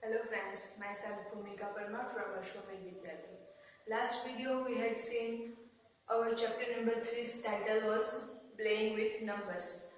Hello friends, myself Bhumika Parmar from Ashwamedh Vidyalaya. Last video we had seen our chapter number 3's title was Playing with Numbers.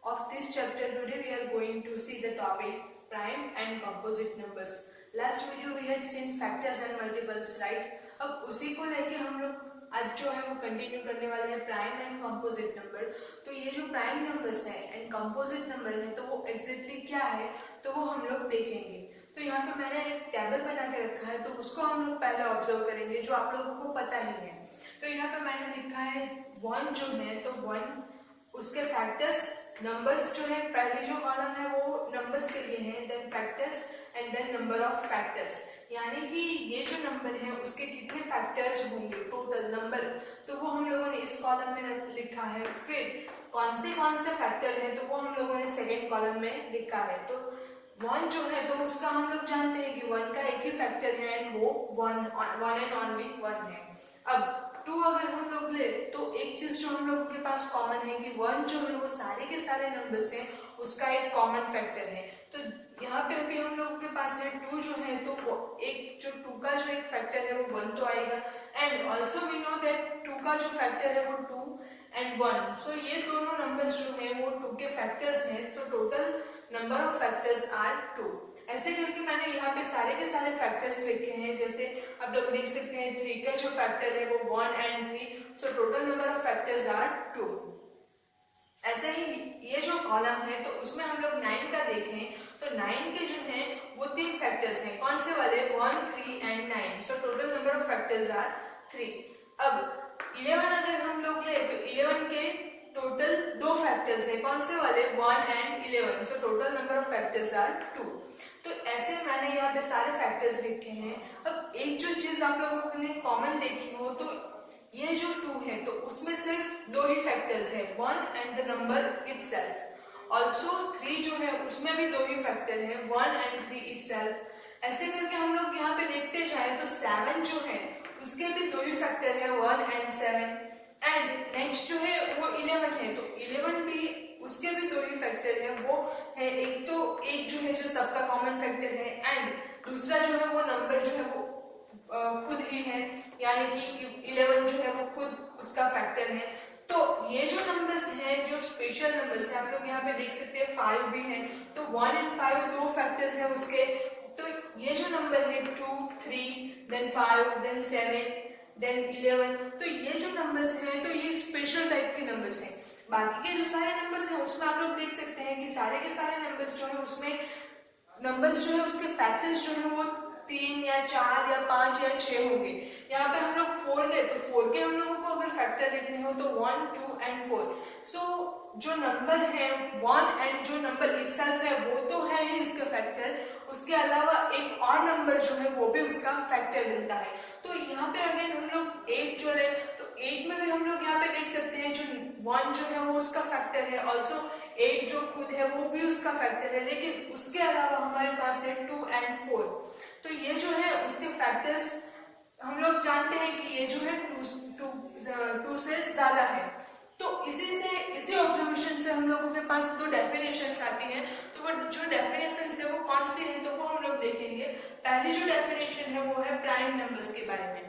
Of this chapter today we are going to see the topic prime and composite numbers. Last video we had seen factors and multiples, right? अब उसी को लेके हम लोग आज जो है वो कंटिन्यू करने वाले हैं प्राइम एंड कंपोजिट नंबर। तो ये जो प्राइम नंबर्स हैं एंड कंपोजिट नंबर हैं तो वो एग्जैक्टली क्या है तो वो हम लोग देखेंगे। तो यहाँ पे मैंने एक टेबल बना के रखा है तो उसको हम लोग पहले ऑब्जर्व करेंगे जो आप लोगों को पता ही है। तो यहाँ पे मैंने लिखा है 1 जो है तो 1 उसके फैक्टर्स नंबर्स जो है पहली जो कॉलम है वो नंबर्स के लिए है, then factors and then number of factors, यानी कि ये जो नंबर है उसके कितने फैक्टर्स होंगे टोटल नंबर, तो वो हम लोगों ने इस कॉलम में लिखा है। फिर कौन से फैक्टर है तो वो हम लोगों ने सेकेंड कॉलम में लिखा है। तो 1 जो है तो उसका हम लोग जानते हैं कि 1 का एक ही फैक्टर है एंड वो 1 एंड ओनली 1 है। अब 2 अगर हम लोग ले तो एक चीज जो हम लोग के पास कॉमन है कि 1 जो है वो सारे के सारे नंबर्स हैं उसका एक कॉमन फैक्टर है। तो यहाँ पे अभी हम लोग के पास है 2 जो है तो एक जो 2 का जो एक फैक्टर है वो 1 तो आएगा and also we know that 2 का जो फैक्टर है वो 2 एंड 1। सो ये दोनों नंबर्स जो है वो 2 के फैक्टर्स हैं। So total number of factors are 2। ऐसे करके मैंने यहाँ पे सारे के सारे फैक्टर्स लिखे हैं। जैसे आप लोग देख सकते हैं 3 का जो फैक्टर है वो 1 and 3। So total number of factors are 2। ऐसे ही ये जो कॉलम है तो उसमें हम लोग 9 का देखें तो 9 के जो हैं वो 3 फैक्टर्स हैं। कौन से वाले 1, 3 and 9। So total number of factors are 3। अब 11 अगर हम लोग ले तो 11 के टोटल 2 फैक्टर्स हैं। कौन से वाले 1 and 11। So total number of factors are 2। तो ऐसे मैंने यहाँ पे सारे फैक्टर्स लिखे हैं। अब एक जो चीज आप लोगों ने कॉमन देखी हो तो ये जो 2 है तो उसमें सिर्फ 2 ही फैक्टर्स है, 1 and the number itself. Also 3 जो है उसमें भी 2 ही फैक्टर है, 1 एंड 3 इटसेल्फ। ऐसे करके हम लोग यहाँ पे देखते जाए तो 7 जो है उसके भी 2 ही फैक्टर है, 1 एंड 7। एंड नेक्स्ट जो है वो 11 है तो 11 भी उसके भी 2 ही फैक्टर है, वो है एक तो एक जो है जो सबका कॉमन फैक्टर है एंड दूसरा जो है वो नंबर जो है वो खुद ही है, यानी कि 11 जो है वो खुद उसका फैक्टर है। तो ये जो नंबर्स हैं जो स्पेशल नंबर्स हैं आप लोग यहाँ पे देख सकते हैं 5 भी हैं तो 1 एंड 5 2 फैक्टर्स हैं उसके। तो ये जो नंबर है 2, 3 देन 5 देन 7 देन 11, तो ये जो नंबर्स हैं तो ये स्पेशल टाइप के नंबर्स हैं। बाकी के जो सारे नंबर्स हैं उसमें आप लोग देख सकते हैं कि सारे के सारे नंबर्स जो है उसमें नंबर्स जो है उसके फैक्टर्स जो है वो 3 या 4 या 5 या 6 होंगे। यहाँ पे हम लोग 4 ले तो 4 के हम लोगों को अगर फैक्टर लिखने हो तो 1, 2 एंड 4। सो जो नंबर है 1 एंड जो नंबर इटसेल्फ है वो तो है ही इसका फैक्टर, उसके अलावा एक और नंबर जो है वो भी उसका फैक्टर मिलता है। तो यहाँ पे अगर हम लोग 8 जो ले तो 8 में भी हम लोग यहाँ पे देख सकते हैं जो 1 जो है वो उसका फैक्टर है, ऑल्सो 8 जो खुद है वो भी उसका फैक्टर है, लेकिन उसके अलावा हमारे पास है 2 एंड 4। तो ये जो है उसके फैक्टर्स हम लोग जानते हैं कि ये जो है 2 से ज्यादा है। तो इसी ऑब्जर्वेशन से हम लोगों के पास 2 डेफिनेशंस आती हैं। तो वो जो डेफिनेशंस है वो कौन सी है तो वो हम लोग देखेंगे। पहली जो डेफिनेशन है वो है प्राइम नंबर्स के बारे में।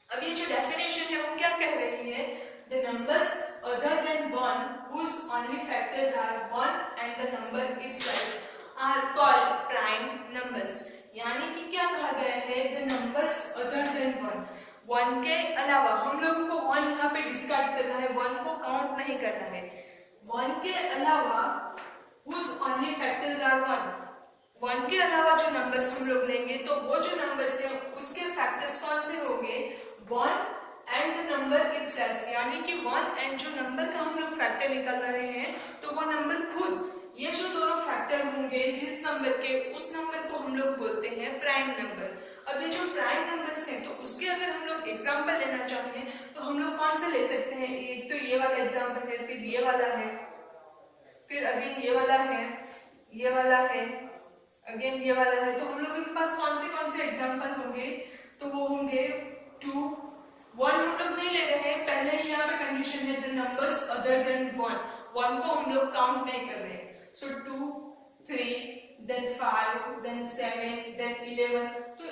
अब ये जो डेफिनेशन है वो क्या कह रही है, the numbers other than 1 whose only factors are 1 and the number itself are called prime numbers। यानी कि क्या कहा गया है, the numbers other than 1 के अलावा हम लोगों को 1 यहाँ पे डिस्कार्ड करना है, 1 को काउंट नहीं करना है। 1 के अलावा whose only factors are 1 के अलावा जो नंबर्स हम लोग लेंगे तो वो जो नंबर्स हैं उसके फैक्टर्स कौन से होंगे, 1 एंड द नंबर इटसेल्फ, यानी कि 1 एंड जो नंबर का हम लोग फैक्टर निकाल रहे हैं तो वो नंबर खुद, ये जो दोनों फैक्टर होंगे जिस नंबर के उस नंबर को हम लोग बोलते हैं प्राइम नंबर। अब ये जो प्राइम नंबर्स हैं तो उसके अगर हम लोग एग्जांपल लेना चाहें तो हम लोग कौन सा ले सकते हैं, एक तो ये वाला एग्जांपल है, फिर ये वाला है, फिर अगेन ये वाला है, ये वाला है, अगेन ये वाला है। तो हम लोगों के पास कौन से एग्जांपल होंगे तो वो होंगे 2, 1 हम लोग नहीं ले रहे हैं, पहले ही यहाँ पे कंडीशन है द नंबर्स अदर देन 1 को हम लोग काउंट नहीं कर रहे हैं। सो 2, 3 then 5, then 7, then 11। तो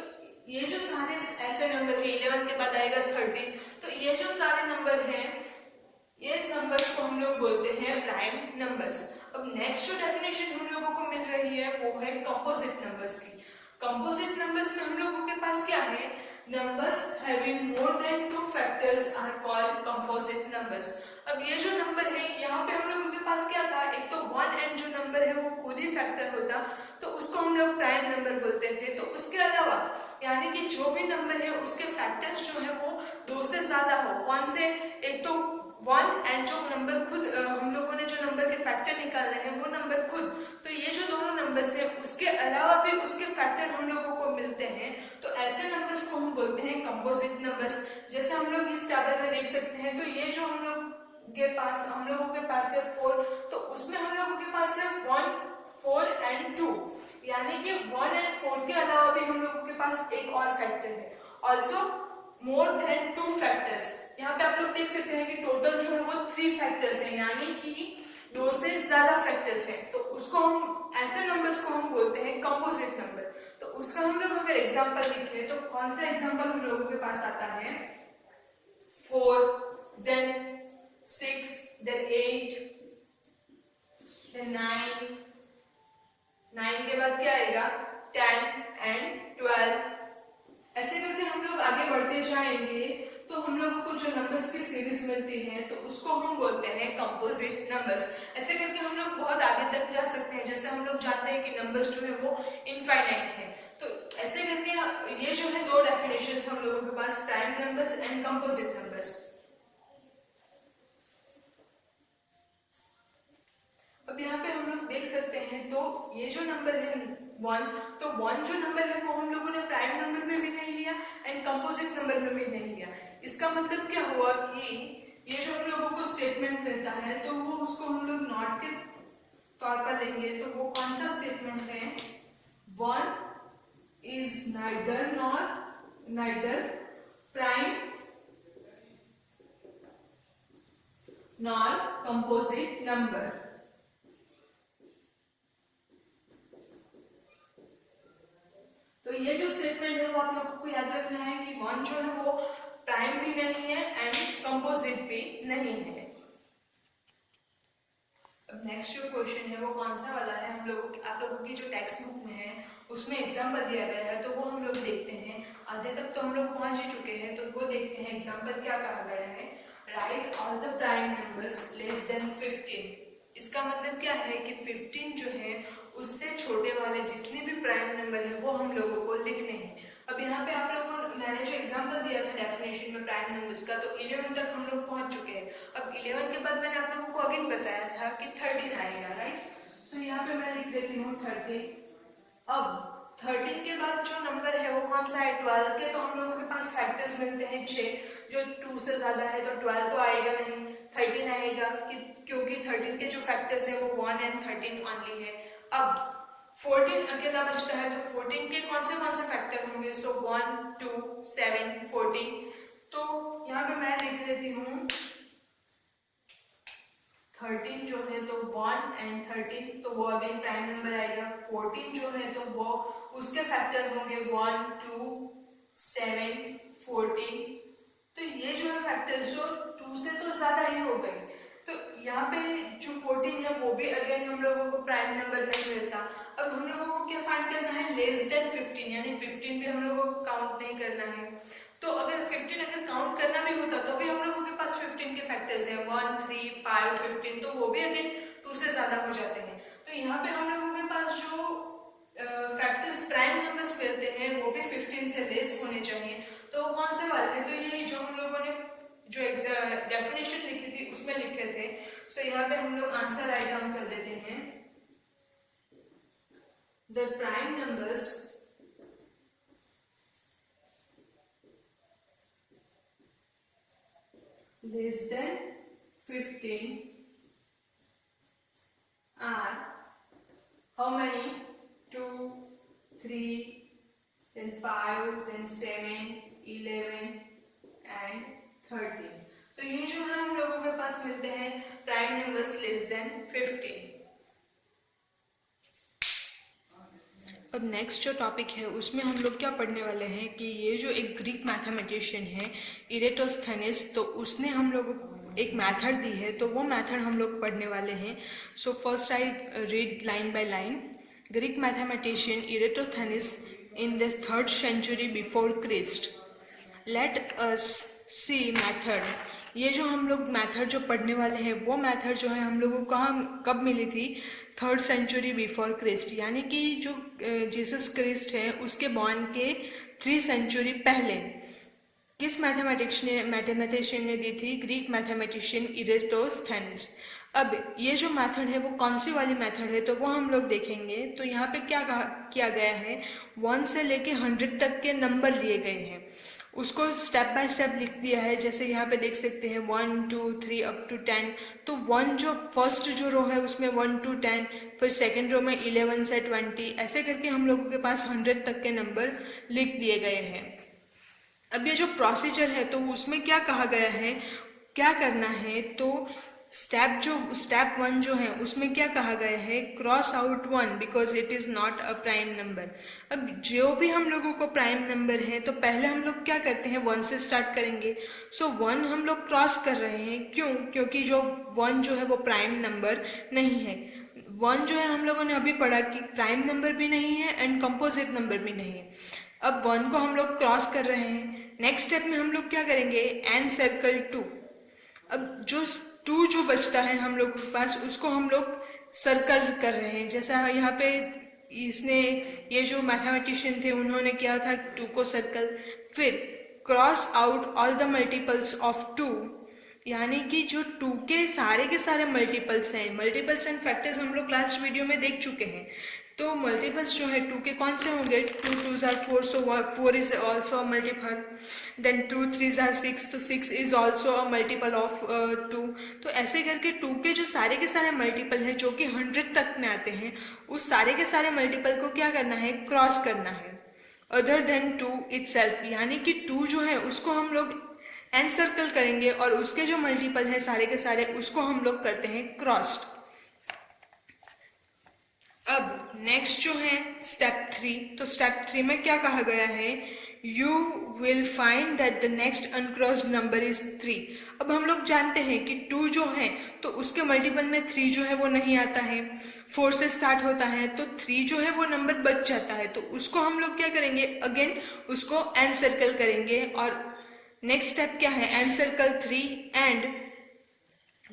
ये जो सारे ऐसे नंबर है, 11 के बाद आएगा 13। तो ये जो सारे नंबर हैं, ये नंबर्स को हम लोग बोलते हैं प्राइम नंबर्स। अब नेक्स्ट जो डेफिनेशन हम लोगों को मिल रही है वो है कंपोजिट नंबर्स की। कंपोजिट नंबर्स में हम लोगों के पास क्या है, numbers having more than 2 factors are called composite numbers। अब ये जो नंबर है, यहाँ पे हम लोगों के पास क्या था, एक तो 1 एंड जो नंबर है वो खुद ही फैक्टर होता, तो उसको हम लोग प्राइम नंबर बोलते थे। तो उसके अलावा यानी कि जो भी नंबर है उसके फैक्टर्स जो है वो 2 से ज्यादा हो। कौन से, एक तो 1 एंड जो नंबर खुद हम लोगों ने जो नंबर के फैक्टर निकालने हैं वो नंबर खुद, तो ये जो दोनों नंबर्स हैं उसके अलावा भी उसके फैक्टर हम लोगों को मिलते हैं, तो ऐसे नंबर्स को हम बोलते हैं कंपोजिट नंबर्स। जैसे हम लोग इस टेबल में देख सकते हैं, तो ये जो हम लोगों के पास है 4, तो उसमें हम लोगों के पास है 1, 4 एंड 2, यानी कि 1 एंड 4 के अलावा भी हम लोगों के पास एक और फैक्टर है, ऑल्सो मोर देन 2 फैक्टर्स। यहाँ पे आप लोग देख सकते हैं कि टोटल जो है वो 3 फैक्टर्स हैं, यानी कि 2 से ज्यादा फैक्टर्स हैं, तो उसको हम, ऐसे नंबर्स को हम बोलते हैं कंपोजिट नंबर। तो उसका हम लोग अगर एग्जांपल लिखें तो कौन सा एग्जांपल हम लोगों के पास आता है, 4, then 6, then 8, then 9 के बाद क्या आएगा, 10 and 12। ऐसे करके हम लोग आगे बढ़ते जाएंगे तो हम लोगों को जो नंबर्स की सीरीज मिलती है तो उसको हम बोलते हैं कंपोजिट नंबर्स। ऐसे करके हम लोग बहुत आगे तक जा सकते हैं। जैसे हम लोग जानते हैं कि नंबर्स जो है वो इनफाइनाइट है, तो ऐसे करके ये जो है 2 डेफिनेशंस हम लोगों के पास, prime numbers and composite numbers. अब यहाँ पे हम लोग देख सकते हैं, तो ये जो नंबर है 1, तो 1 जो नंबर है वो हम लोगों ने प्राइम नंबर में भी नहीं लिया एंड कंपोजिट नंबर में भी नहीं लिया। इसका मतलब क्या हुआ कि ये जो हम लोगों को स्टेटमेंट मिलता है तो वो उसको हम लोग नॉट के तौर पर लेंगे। तो वो कौन सा स्टेटमेंट है, 1 is neither prime nor composite number. तो ये जो स्टेटमेंट है वो आप लोगों को याद रखना है कि 1 जो है वो प्राइम भी नहीं है एंड कंपोजिट भी नहीं है। अब नेक्स्ट जो क्वेश्चन है वो कौन सा वाला है, आप लोगों की जो टेक्स्ट बुक में है उसमें एग्जाम्पल दिया गया है, तो वो हम लोग देखते हैं। आधे तक तो हम लोग पहुंच ही चुके हैं, तो वो देखते हैं एग्जाम्पल क्या कहा गया है, right all the prime numbers less than 15। इसका मतलब क्या है कि 15 जो है उससे छोटे वाले जितने भी प्राइम नंबर है वो हम लोगों को लिखने हैं। अब यहाँ पे आप लोगों, मैंने जो एग्जांपल दिया था डेफिनेशन में प्राइम नंबर्स का, तो 11 तक हम लोग पहुंच चुके हैं। अब 11 के बाद मैंने आप लोगों को अगेन बताया था कि 13 आएगा, राइट। सो यहाँ पे मैं लिख देती हूँ 13। अब 13 के बाद जो नंबर है वो कौन सा है, 12 के, तो हम लोगों के पास फैक्टर्स मिलते हैं 6, जो 2 से ज्यादा है तो 12 तो आएगा नहीं, 13 आएगा, क्योंकि 13 के जो फैक्टर्स है वो 1 एंड 13 ओनली है। अब 14 अकेला बचता है, तो 14 के कौन से फैक्टर होंगे, सो 1, 2, 7, 14। तो यहाँ पे मैं लिख देती हूँ 13 जो है तो 1 एंड 13, तो वो अगेन प्राइम नंबर आएगा। 14 जो है तो वो उसके फैक्टर होंगे 1, 2, 7, 14। तो ये जो है फैक्टर जो 2 से तो ज्यादा ही हो गए, तो यहाँ पे जो 14 है वो भी अगेन हम लोगों को प्राइम नंबर नहीं मिलता। अब हम लोगों को क्या फाइंड करना है, लेस देन 15, यानी 15 भी हम लोगों को काउंट नहीं करना है। तो अगर 15 अगर काउंट करना भी होता तो भी हम लोगों के पास 15 के फैक्टर्स है 1, 3, 5, 15, तो वो भी अगेन 2 से ज्यादा हो जाते हैं। तो यहाँ पे हम लोगों के पास जो फैक्टर्स प्राइम नंबर्स मिलते हैं वो भी 15 से लेस होने चाहिए। तो कौन से वाले हैं, तो यही जो हम लोगों ने जो डेफिनेशन लिखी थी उसमें लिखे थे। सो यहाँ पे हम लोग आंसर राइट डाउन कर देते हैं, the prime numbers less than 15 are how many, 2, 3, then 5, then 7, 11 and 13। तो ये जो है हम लोगों के पास मिलते हैं प्राइम नंबर्स लेस देन 15। अब नेक्स्ट जो टॉपिक है उसमें हम लोग क्या पढ़ने वाले हैं कि ये जो एक ग्रीक मैथमेटिशियन है इरेटोस्थेनिस, तो उसने हम लोगों को एक मेथड दी है, तो वो मेथड हम लोग पढ़ने वाले हैं। So first I read line by line. Greek mathematician Eratosthenes in the 3rd century before Christ. Let us see method. ये जो हम लोग मेथड जो पढ़ने वाले हैं वो मेथड जो है हम लोगों को कब मिली थी? 3rd century before Christ, यानी कि जो जीसस क्रिस्ट है उसके बॉर्न के 3 सेंचुरी पहले किस मैथमेटिशियन ने दी थी? Greek mathematician Eratosthenes. अब ये जो मेथड है वो कौन सी वाली मेथड है तो वो हम लोग देखेंगे। तो यहाँ पे क्या किया गया है, 1 से लेके 100 तक के नंबर लिए गए हैं, उसको स्टेप बाय स्टेप लिख दिया है। जैसे यहाँ पे देख सकते हैं 1 2 3 अप टू 10। तो 1 जो फर्स्ट जो रो है उसमें 1 to 10, फिर सेकेंड रो में 11 से 20, ऐसे करके हम लोगों के पास 100 तक के नंबर लिख दिए गए हैं। अब ये जो प्रोसीजर है तो उसमें क्या कहा गया है, क्या करना है, तो स्टेप 1 जो है उसमें क्या कहा गया है, cross out 1 because it is not a prime number. अब जो भी हम लोगों को प्राइम नंबर है तो पहले हम लोग क्या करते हैं, 1 से स्टार्ट करेंगे। सो 1 हम लोग क्रॉस कर रहे हैं, क्यों? क्योंकि जो 1 जो है वो प्राइम नंबर नहीं है। 1 जो है हम लोगों ने अभी पढ़ा कि प्राइम नंबर भी नहीं है एंड कंपोजिट नंबर भी नहीं है। अब 1 को हम लोग क्रॉस कर रहे हैं। नेक्स्ट स्टेप में हम लोग क्या करेंगे, एन सर्कल 2। अब जो 2 जो बचता है हम लोग के पास उसको हम लोग सर्कल कर रहे हैं। जैसा यहाँ पे इसने ये जो मैथमेटिशियन थे उन्होंने किया था 2 को सर्कल। फिर cross out all the multiples of 2, यानी कि जो 2 के सारे मल्टीपल्स हैं, मल्टीपल्स एंड फैक्टर्स हम लोग लास्ट वीडियो में देख चुके हैं। तो मल्टीपल्स जो है 2 के कौन से होंगे, 2 2s are 4, so 4 is also a multiple. Then 2 3s are 6, तो 6 is also a multiple of 2. तो ऐसे करके 2 के जो सारे मल्टीपल हैं जो कि 100 तक में आते हैं, उस सारे के सारे मल्टीपल को क्या करना है, क्रॉस करना है अदर देन 2 itself, यानी कि 2 जो है उसको हम लोग एनसर्कल करेंगे और उसके जो मल्टीपल है सारे के सारे उसको हम लोग करते हैं क्रॉस्ड। अब नेक्स्ट जो है स्टेप 3, तो स्टेप 3 में क्या कहा गया है, you will find that the next uncrossed number is 3। अब हम लोग जानते हैं कि 2 जो है तो उसके मल्टीपल में 3 जो है वो नहीं आता है, 4 से स्टार्ट होता है, तो 3 जो है वो नंबर बच जाता है। तो उसको हम लोग क्या करेंगे, अगेन उसको एनसर्कल करेंगे। और नेक्स्ट स्टेप क्या है, encircle 3 and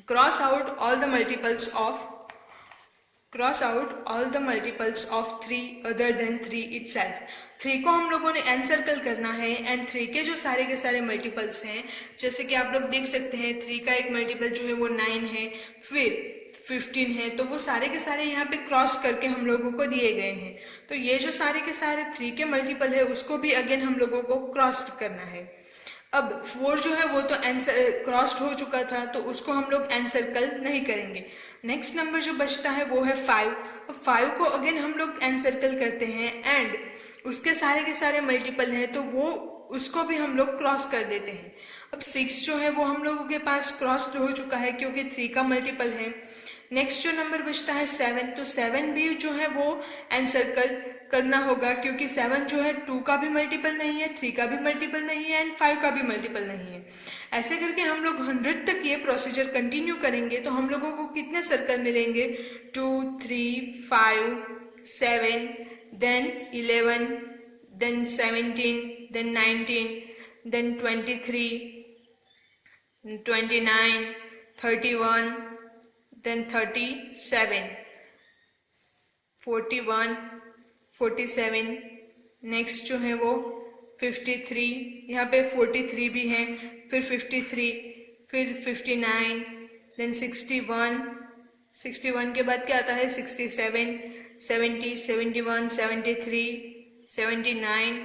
cross out all the multiples of 3 other than 3 itself। 3 को हम लोगों ने एनसर्कल करना है एंड 3 के जो सारे मल्टीपल्स हैं, जैसे कि आप लोग देख सकते हैं 3 का एक मल्टीपल जो है वो 9 है, फिर 15 है, तो वो सारे के सारे यहाँ पे क्रॉस करके हम लोगों को दिए गए हैं। तो ये जो सारे के सारे 3 के मल्टीपल है उसको भी अगेन हम लोगों को क्रॉस करना है। अब 4 जो है वो तो क्रॉस्ड हो चुका था तो उसको हम लोग एनसर्कल नहीं करेंगे। नेक्स्ट नंबर जो बचता है वो है 5। अब 5 को अगेन हम लोग एनसर्कल करते हैं एंड उसके सारे के सारे मल्टीपल है तो वो उसको भी हम लोग क्रॉस कर देते हैं। अब 6 जो है वो हम लोगों के पास क्रॉस हो चुका है क्योंकि 3 का मल्टीपल है। नेक्स्ट जो नंबर बचता है 7, तो 7 भी जो है वो एनसर्कल करना होगा क्योंकि 7 जो है 2 का भी मल्टीपल नहीं है, 3 का भी मल्टीपल नहीं है एंड 5 का भी मल्टीपल नहीं है। ऐसे करके हम लोग 100 तक ये प्रोसीजर कंटिन्यू करेंगे तो हम लोगों को कितने सर्कल मिलेंगे, 2 3 5 7 then 11 then 17 then 19 then 23 29 31 then 37 41 47, next जो है वो 53, यहाँ पे 43 भी है, फिर 53, फिर 59, देन 61 के बाद क्या आता है 67 70 71 73 79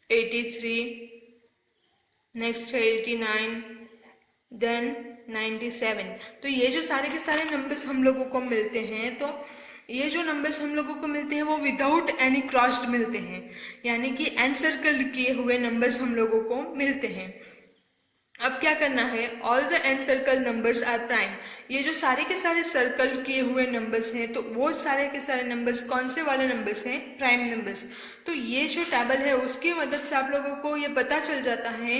83, नेक्स्ट है 89 देन 97। तो ये जो सारे के सारे नंबर्स हम लोगों को मिलते हैं, तो ये जो नंबर्स हम लोगों को मिलते हैं वो विदाउट एनी क्रॉस्ड मिलते हैं, यानी कि एनसर्कल किए हुए नंबर्स हम लोगों को मिलते हैं। अब क्या करना है, all the encircled numbers are prime. ये जो सारे के सारे सर्कल किए हुए नंबर्स हैं, तो वो सारे के सारे नंबर्स कौन से वाले नंबर्स हैं, प्राइम नंबर्स। तो ये जो टेबल है उसकी मदद से आप लोगों को ये पता चल जाता है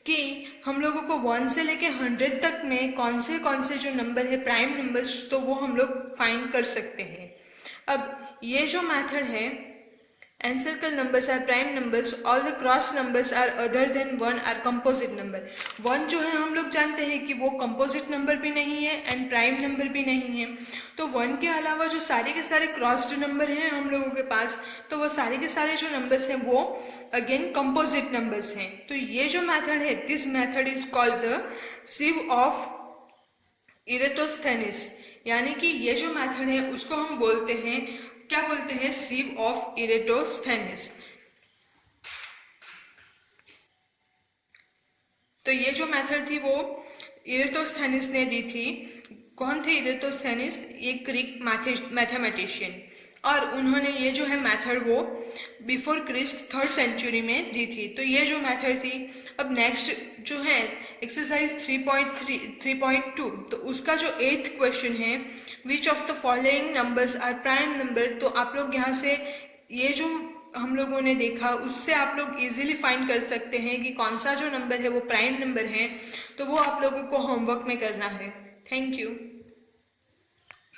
कि हम लोगों को 1 से लेके 100 तक में कौन से जो नंबर है प्राइम नंबर्स, तो वो हम लोग फाइंड कर सकते हैं। अब ये जो मेथड है, encircled numbers are prime numbers, all the cross numbers are other than 1 are composite number. 1 जो है हम लोग जानते हैं कि वो कंपोजिट नंबर भी नहीं है एंड प्राइम नंबर भी नहीं है। तो 1 के अलावा जो सारे के सारे क्रॉस्ड नंबर हैं हम लोगों के पास, तो वो सारे के सारे जो नंबर्स हैं वो अगेन कंपोजिट नंबर्स हैं। तो ये जो मेथड है, this method is called the sieve of Eratosthenes, यानी कि ये जो मेथड है उसको हम बोलते हैं, क्या बोलते हैं, सिव ऑफ इरेटोस्थेनिस। तो ये जो मेथड थी वो इरेटोस्थेनिस ने दी थी। कौन थे इरेटोस्थेनिस? एक ग्रीक मैथमेटिशियन, और उन्होंने ये जो है मेथड वो बिफोर क्रिस्ट 3rd सेंचुरी में दी थी। तो ये जो मेथड थी। अब नेक्स्ट जो है एक्सरसाइज 3.2, तो उसका जो 8th क्वेश्चन है, which of the following numbers are prime number. तो आप लोग यहाँ से ये जो हम लोगों ने देखा उससे आप लोग इजीली फाइंड कर सकते हैं कि कौन सा जो नंबर है वो प्राइम नंबर है। तो वो आप लोगों को होमवर्क में करना है। Thank you.